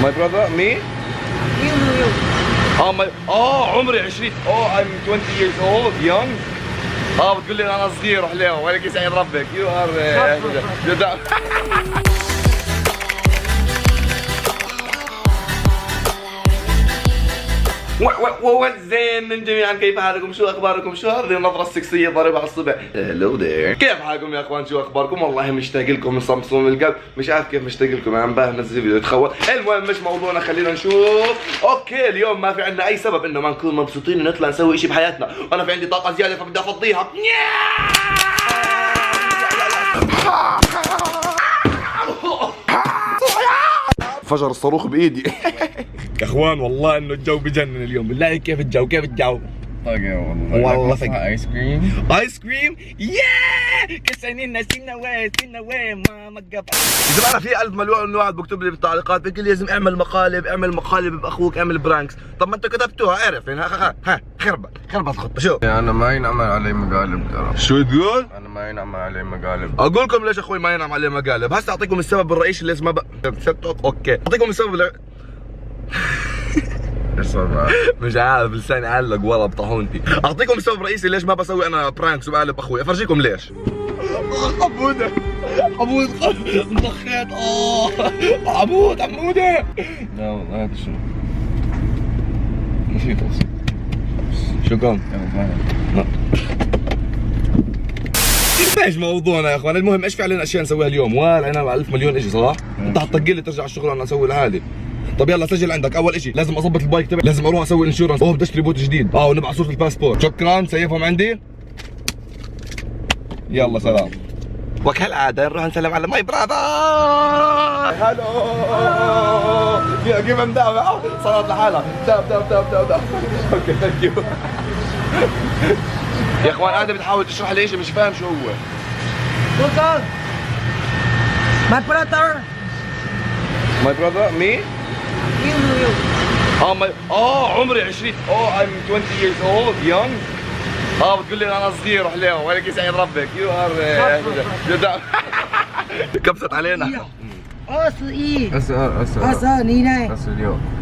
My brother, me? You. عمري 20. I'm 20 years old, young. بتقول لي انا صغير وحليوه ولك يسعد ربك. You are وزين جميعا، كيف حالكم؟ شو اخباركم؟ شو هذه النظرة السكسية ضاربة على الصبح؟ هلو ذير، كيف حالكم يا اخوان؟ شو اخباركم؟ والله مشتاق لكم من صمصوم القلب، مش عارف كيف مشتاق لكم، عم باه نزل فيديو يتخول. المهم مش موضوعنا، خلينا نشوف. اوكي اليوم ما في عندنا اي سبب انه ما نكون مبسوطين ونطلع نسوي شيء بحياتنا، وانا في عندي طاقة زيادة فبدي افضيها. فجر الصاروخ بايدي. يا اخوان والله انه الجو بجنن اليوم، بالله كيف الجو؟ كيف الجو؟ والله فقط ايس كريم. ايس كريم؟ ياه كسنين سنة وين ما قبل. يا جماعه في 1000 مليون واحد بكتب لي بالتعليقات بيقول لي لازم اعمل مقالب باخوك، اعمل برانكس. طب ما انت كتبتوها، اعرف يعني. ها خربت الخطه. شوف انا ما ينعمل علي مقالب ترى. شو تقول؟ انا ما ينعمل علي مقالب. اقول لكم ليش اخوي ما ينعم عليه مقالب. هسه اعطيكم السبب الرئيسي ليش ما اوكي اعطيكم السبب ايش صار معك؟ مش عارف لساني علق والله بطاحونتي. اعطيكم السبب الرئيسي ليش ما بسوي انا برانكس وبقلب اخوي، افرجيكم ليش. عموده انضخيت. عموده. لا والله هذا شنو؟ نسيت اصلا. شو كان؟ ايش موضوعنا يا اخوان؟ المهم ايش في علينا اشياء نسويها اليوم؟ ولا انا 1000 مليون شيء صح؟ انت حتطق لي ترجع الشغل وانا اسوي لحالي. طب يلا سجل عندك. اول شيء لازم اظبط البايك تبعي، لازم اروح اسوي انشورنس، بدي اشتري بوت جديد، ونبع صورة الباسبور. شكرا سيفهم عندي. يلا سلام. وكالعادة نروح نسلم على ماي براذر. هلو كيف مدافع؟ صارت لحالها. داب. اوكي ثانك يو. يا اخوان قاعدة بتحاول تشرح لي شيء مش فاهم شو هو. My brother. My brother, me? You. عمري 20. I'm 20 years old, young. بتقول لي انا صغير وحليوه ولك يسعد ربك. You are كبست علينا. 21你呢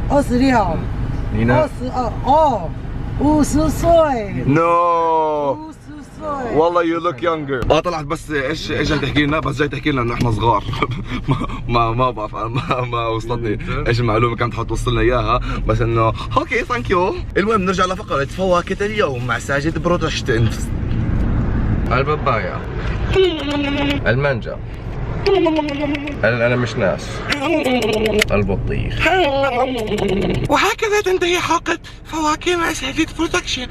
？26你呢？50岁。No والله you look younger. طلعت بس ايش جاي تحكي لنا؟ بس جاي تحكي لنا انه احنا صغار. ما بعرف ما وصلتني ايش المعلومه كانت حتوصلنا اياها، بس انه اوكي ثانك يو. المهم نرجع لفقره فواكه اليوم مع ساجد بروتشتنز. البابايا، المانجا، الاناناس، البطيخ. وهكذا تنتهي حلقة فواكه مع ساجد برودكشن.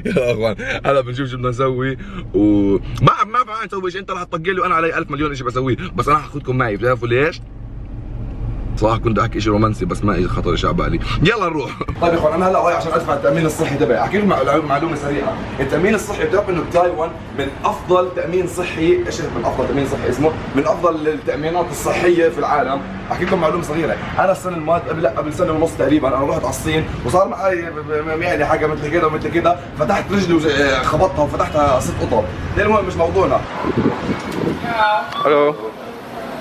يا اخوان هلا بنشوف شو بدنا نسوي ما بعرف نسوي شيء. انت رح تطق لي وانا علي 1000 مليون شيء بسويه، بس انا حاخذكم معي. بتعرفوا ليش؟ صراحة كنت احكي شيء رومانسي بس ما اجى خطر شيء على بالي. يلا نروح. طيب يا اخوان انا هلا رايح عشان ادفع التامين الصحي تبعي. احكي لكم معلومه سريعه. التامين الصحي بتعرف انه بتايوان من افضل تامين صحي. ايش من افضل تامين صحي اسمه؟ من افضل التامينات الصحيه في العالم. احكي لكم معلومه صغيره. انا السنه الماضيه قبل سنه ونص تقريبا انا رحت على الصين وصار معي يعني حاجه مثل كده ومثل كده، فتحت رجلي وخبطتها وفتحتها 6 قطب. المهم مش موضوعنا. الو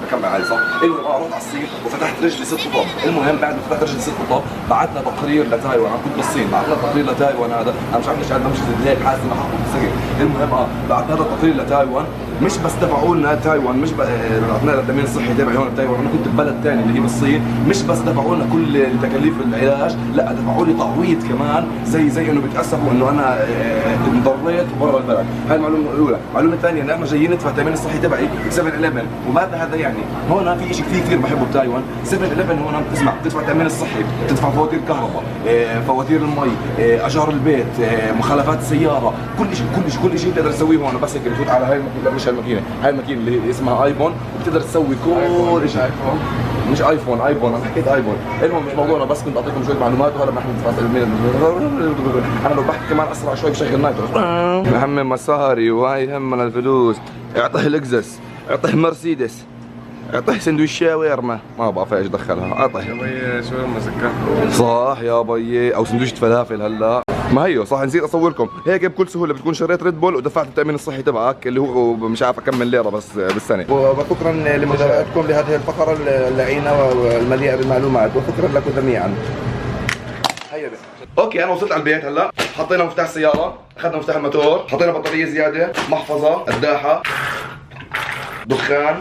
بكمل عادي صح؟ المهم رحت على الصين وفتحت رجلي 6 قطب. المهم بعد ما فتحت رجلي 6 قطب بعتنا تقرير لتايوان. انا كنت بالصين، بعتنا تقرير لتايوان. هذا انا مش عارف ليش قاعد بمشي زي هيك حاسس اني حاطط بالسجن. المهم بعتنا هذا التقرير لتايوان، مش بس دفعوا لنا تايوان، مش بعتنا لنا التامين الصحي تبعي هون بتايوان. انا كنت ببلد ثاني اللي هي بالصين، مش بس دفعوا لنا كل تكاليف العلاج، لا دفعوا لي تعويض كمان زي انه بتاسفوا انه انا انضريت برا البلد. هاي المعلومه الاولى. المعلومه الثانيه ان احنا جايين ندفع التامين الصحي تبعي 7-11. وماذا هذا يعني؟ هون في شيء كثير بحبه بتايوان. 7-11 هون بتسمع بتدفع التامين الصحي، بتدفع فواتير الكهرباء، فواتير المي، اجار البيت، مخالفات السياره، كل شيء بتقدر تسويه هون. بس هيك بتفوت على هاي الماكينه، مش هاي الماكينه اللي اسمها ايفون، وبتقدر تسوي كل شيء. مش ايفون انا حكيت ايفون. المهم مش موضوعنا، بس كنت اعطيكم شويه معلومات وهلا بنحن ندفع. انا لو بحكي كمان اسرع شوي بشغل نايترو. بهم مصاري وهاي يهمنا الفلوس. اعطيه لكزس، اعطيه مرسيدس، اعطيه سندويش شاورما، ما بعرف ايش دخلها. اعطيه يا بي شاورما سكر. صح يا بيي، او سندويشة فلافل. هلا ما هي صح، نسيت اصوركم هيك بكل سهوله بتكون شريت ريد بول ودفعت التامين الصحي تبعك اللي هو مش عارف كم من ليره بس بالسنه. وشكرا لمتابعتكم لهذه الفقره اللعينه والمليئه بالمعلومات، وشكرا لكم جميعا. هيا بيه. اوكي انا وصلت على البيت هلا، حطينا مفتاح السياره، اخذنا مفتاح الموتور، حطينا بطاريه زياده، محفظه، قداحه، دخان.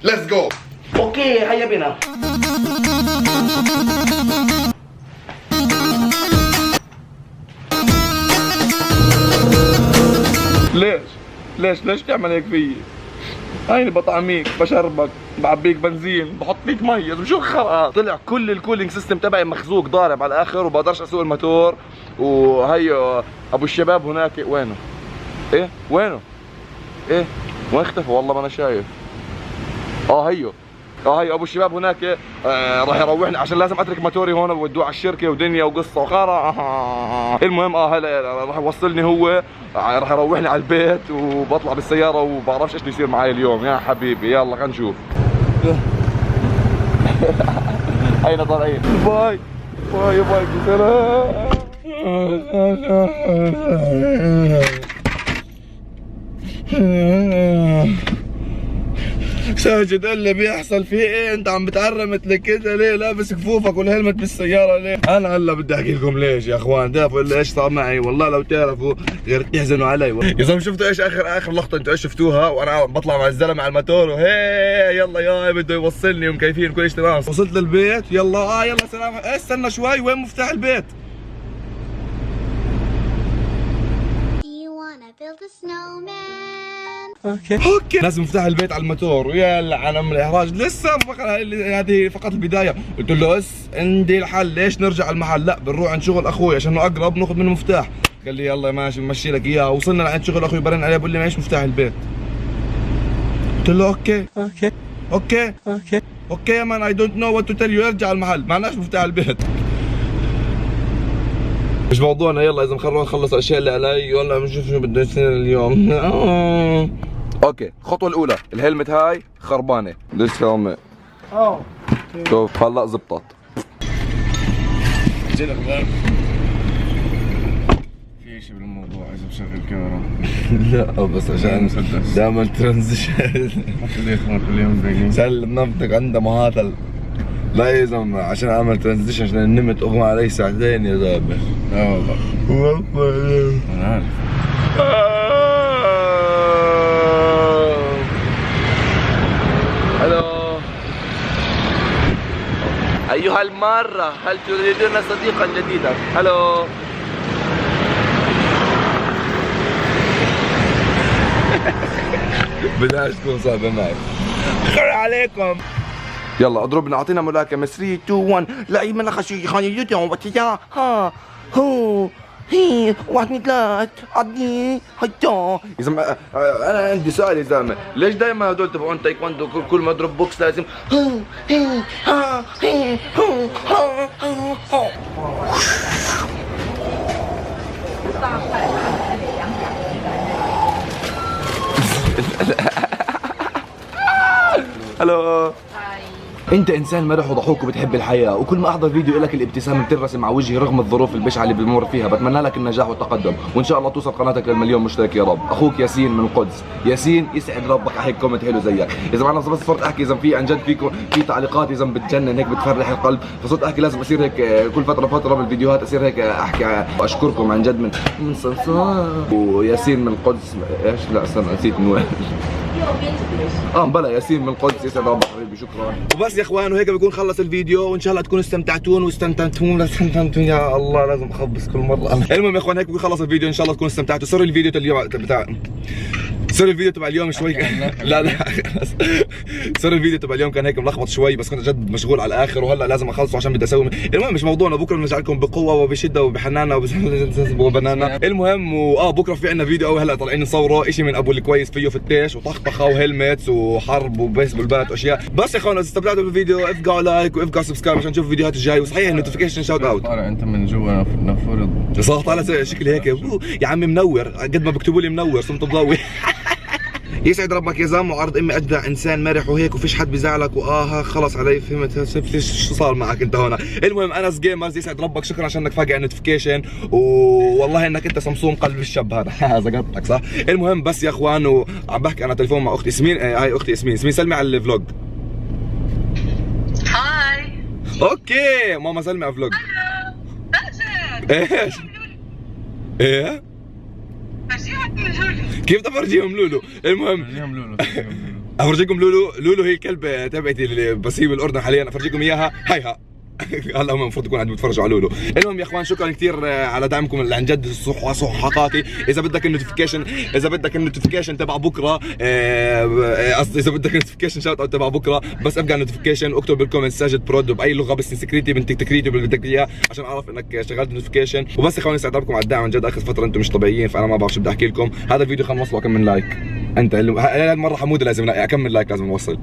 ليتس جو. اوكي هيا بنا. ليش تعمل هيك فيي؟ هيني بطعميك، بشربك، بعبيك بنزين، بحط فيك مي، شو الخرقة؟ طلع كل الكولينج سيستم تبعي مخزوق ضارب على الاخر وبقدرش اسوق الموتور. وهي ابو الشباب هناك وينه؟ ايه وينه؟ ايه وين اختفى؟ والله ما انا شايف. هيو ابو الشباب هناك. راح يروحني عشان لازم اترك موتوري هون وودوه على الشركه ودنيا وقصه وخرا. المهم هلا راح يوصلني هو، راح يروحني على البيت وبطلع بالسياره وبعرفش ايش بيصير معي اليوم يا حبيبي. يلا خلينا نشوف. اين طالعين؟ باي سلام. ساجد اللي بيحصل فيه ايه؟ انت عم بتعرمت لك كده ليه؟ لابس كفوفك والهلمت بالسياره ليه؟ انا هلا بدي احكي لكم ليش يا اخوان. تعرفوا ايش صار معي؟ والله لو تعرفوا غير تحزنوا علي. يا زلمه شفتوا ايش اخر لقطه انتوا ايش شفتوها؟ وانا بطلع مع الزلمه على الموتور وهي يلا يا بده يوصلني ومكيفين كل شيء تمام. وصلت للبيت يلا يلا سلام. استنى شوي، وين مفتاح البيت؟ build a snowman. اوكي لازم مفتاح البيت على الموتور. ويا علم الاحراج لسه هذه فقط البدايه. قلت له عندي الحل، ليش نرجع على المحل؟ لا بنروح عند شغل اخوي عشان اقرب ناخذ منه مفتاح. قال لي يلا ماشي بمشي لك اياه. وصلنا لعند شغل اخوي برن عليه بقول لي معيش مفتاح البيت. قلت له اوكي مان اي دونت نو وات تو تيل يو. ارجع على المحل معناش مفتاح البيت. مش موضوعنا. يلا اذا نخلص الاشياء اللي علي ولا بنشوف شو بدنا نصير اليوم. اوكي الخطوه الاولى الهلمت هاي خربانه. ليش هلمت؟ شوف هلا زبطت. شو الاخبار؟ في شيء بالموضوع اذا بشغل كاميرا. لا بس عشان دائما ترانزيشن. كل يوم باقي سلم نفسك عندها مهاتل. لا يا زلمه عشان اعمل ترانزيشن عشان نمت اغمى علي ساعتين يا زلمه. والله انا عارف. الو ايها المارة، هل تريدون صديقا جديدا؟ الو بدهاش تكون صعبة معي. خير عليكم. يلا اضربنا، اعطينا ملاكمة. 3 2 1 لا من خشي خاني وتيا ها هو هي 1 2 3 عدني هيا. يا زلمة انا عندي سؤال يا زلمة، ليش دايما هدول تبعون تايكوندو كل ما اضرب بوكس لازم الو. انت انسان مرح وضحوك وبتحب الحياه، وكل ما احضر فيديو لك الابتسامه بترسم على وجهي رغم الظروف البشعه اللي بنمر فيها. بتمنى لك النجاح والتقدم، وان شاء الله توصل قناتك للمليون مشترك يا رب. اخوك ياسين من القدس. ياسين يسعد ربك على هيك كومنت حلو زيك. اذا انا بس صرت احكي اذا في عن جد فيكم في تعليقات اذا بتجنن هيك بتفرح القلب، فصرت احكي لازم اصير هيك كل فتره بالفيديوهات اصير هيك احكي واشكركم عن جد من صنصار. وياسين من القدس ايش؟ لا استنى نسيت من وين. بلا ياسين من القدس يسعد ربك حبيبي. شكرا. وبس يا اخوان، وهيك بكون خلص الفيديو، وان شاء الله تكونوا استمتعتون واستمتعتون. يا الله لازم اخبص كل مره. المهم يا اخوان هيك بكون خلص الفيديو، ان شاء الله تكونوا استمتعتوا. سوري الفيديو اليوم سوري الفيديو تبع اليوم شوي لا سوري الفيديو تبع اليوم كان هيك ملخبط شوي، بس كنت جد مشغول على الاخر وهلا لازم اخلصه عشان بدي اسوي. المهم مش موضوعنا، بكره بنرجع لكم بقوه وبشده وبحنانه وبنانه. المهم بكره في عندنا فيديو هلا طالعين نصوره شيء من ابو الكويس فيه فتاش وطخطخه وهيلمتس وحرب وبيسبول بات واشياء. بس يا اخوان اذا استمتعتوا بالفيديو افقعوا لايك وافقعوا سبسكرايب عشان تشوفوا الفيديوهات الجايه. وصحيح النوتيفيكيشن شوت اوت. طالع انت من جوا نفرض صح طالع شكلي هيك يا عمي منور قد ما بكتبوا لي منور صمت مضوي. يسعد ربك يا زلمه، وعرض امي اجدع انسان مرح وهيك وفيش حد بزعلك خلص علي فهمت شو صار معك انت هون. المهم انس جيمرز يسعد ربك، شكرا عشان انك فاقع نوتيفيكيشن، والله انك انت صمصوم قلب الشاب هذا زقطتك صح. المهم بس يا اخوان، وعم بحكي انا تليفون مع اختي ياسمين، هاي اختي ياسمين سلمي على الفلوج. هاي. اوكي ماما سلمي على الفلوج. ايش؟ ايه؟ كيف تفرجيهم لولو؟ المهم افرجيكم لولو هي الكلبه تبعتي اللي بسيب الاردن حاليا، افرجيكم اياها هيها. هلا هم المفروض تكون عم بتفرجوا على لولو. المهم يا اخوان شكرا كثير على دعمكم اللي عن جد صحقاتي. اذا بدك النوتيفيكيشن تبع بكره، قصدي اذا بدك النوتيفيكيشن شوت اوت تبع بكره، بس ابقى النوتيفيكيشن واكتب بالكومنت ساجد برود باي لغه، بس سكريتي بنتك تكريتي اللي بدك اياه عشان اعرف انك شغلت النوتيفيكيشن. وبس يا اخوان يسعد ربكم على الدعم عن جد، اخر فتره انتم مش طبيعيين، فانا ما بعرف شو بدي احكي لكم. هذا الفيديو خلينا نوصله كم من لايك. انت المره حموده لازم اكمل لايك، لازم نوصل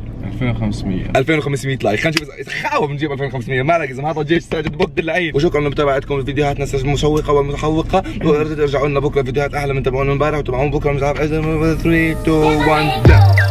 2500 لايك. خلينا نشوف خاوه بنجيب 2500 ما لك اذا هذا جيش ساجد بوقت اللعين. وشكرا لمتابعتكم لفيديوهاتنا المشوقه والمتحوقه، وارجعوا لنا بكره فيديوهات احلى من تبعونا امبارح، وتابعونا بكره مش عارف 3 2 1